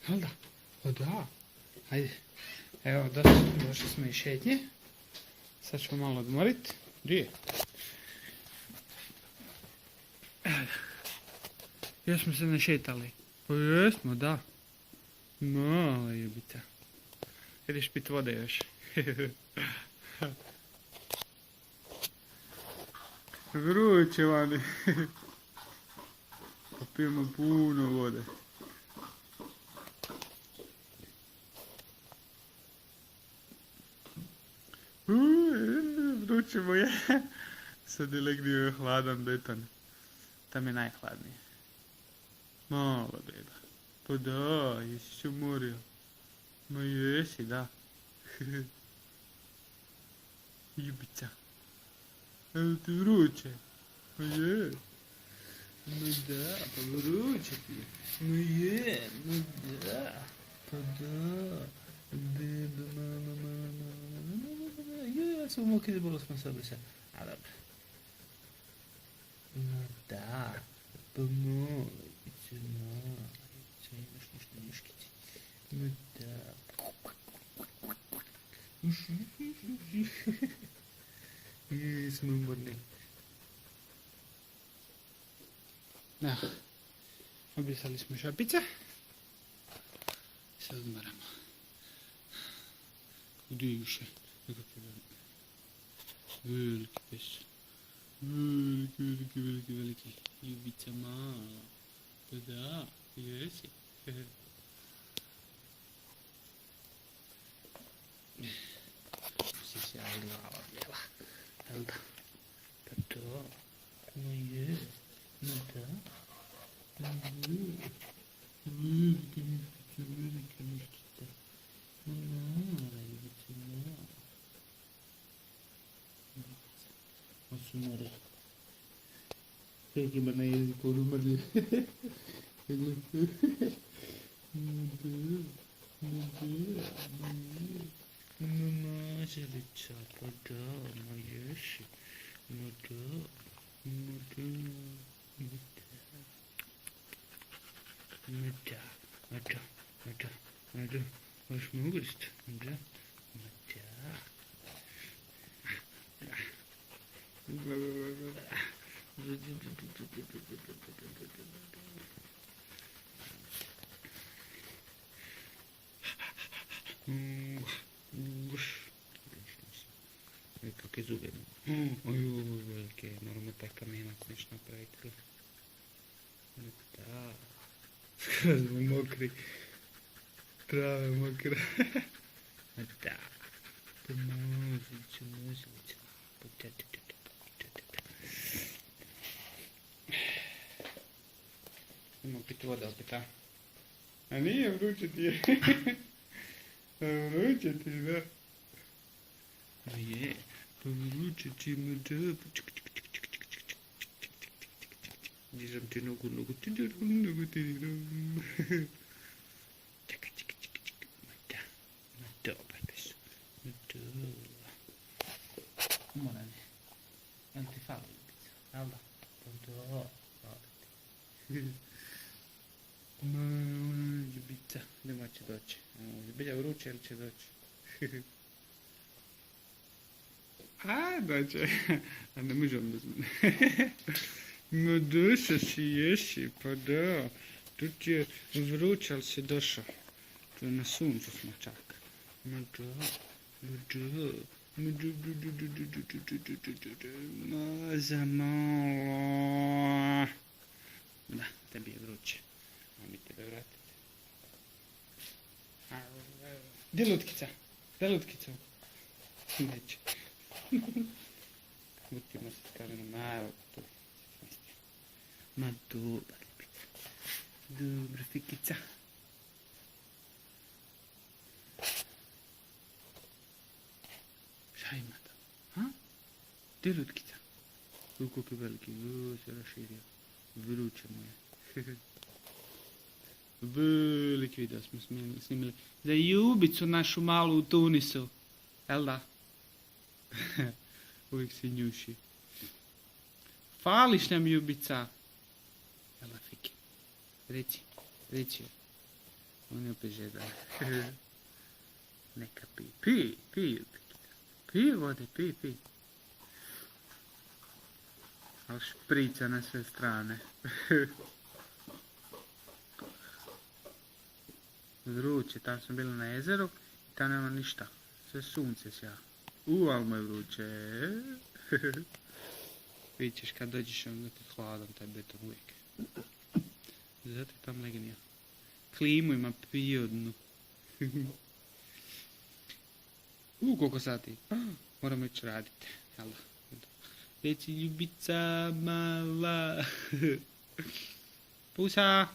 Jel da? O da. Hajde. Evo, došli smo iz šetnje. Sad ćemo malo odmoriti. Gdje je? Još smo se našetali. Pa jesmo, da. Mala jebita. Ideš pit vode još. Vruće vani. Popijemo puno vode. Vruće mu je. Sad je legnio hladan beton. Tam je najhladnije. Mala beba. Pa da, jesi se umorio. Ma jesi, da. Ljubica. Evo ti vruće. Ma je. Ma da, pa vruće ti je. Ma je, ma da. Pa da. Beba, mama. Ja sam mokri, bolo smo se obrisali. A dobro. Ma da. Pa molice, imaš nešto muškici. Ma da. Jesmo umorni. Obrisali smo šapice. Sad odmaramo. Gdje je više? Veliki pes. Veliki. Ljubica mala. Pa da, jesi. Si se glava bijela. Jel da? Pa da. Ma je. Ma da. Velika muškica. Mala ljubica mala. Osumore. Kako ima na jeziku umrli. Mama želica, pa da, ma ješi. Ma da. Hoćeš me ugrist? Ma da. Kakve zube. Oj, velike. Moramo taj kamenak nešto napraviti. Da. Skoro smo mokri. Trava mokra. Da. Pa muzica. Idemo piti voda opet, a? A nije, vruće ti je. Vruće ti, da. A je, pa vruće ti ima da. Dižem ti nogu. Čekaj. Ma dobar pes. Ma dobar. Moram je. Jel ti fali ljubica? Jel da? Pa da. Ljubica, gdje će doći? Bilja vruće ili će doći? A, doće. A ne možem bez mene. Ma došao si ješi, pa da. Tu ti je vruće, ali si došao. Tu na suncu smo čak. Ma da. Ma za malo. Da, tebi je vruće. Mi tebe vratiti. Gdje lutkica? Neće. Utimo se kažem, malo tu. Ma dobar ljubica. Dobra fikica. Šta ima tamo? Gdje lutkica? Koliko je veliki, se raširio. Vruće mu je. Veliki video smo snimili za Ljubicu našu malu u Tunisu. Jel da? Uvijek se njuši. Fališ nam, Ljubica. Jel da, Fiki? Reci joj. On je opet žedan. Neka pi. Pi. Pi vode, pi. Ali šprica na sve strane. Vruće, tam smo bili na jezeru i tam nema ništa. Sve sunce sja. Ali mu je vruće. Vidit ćeš kad dođeš onda ti hladan taj beton uvijek. Zato je tam legenija. Klimu ima prirodnu. Koliko sati? Moramo ići raditi. Jel' Reci ljubica mala. Pusa!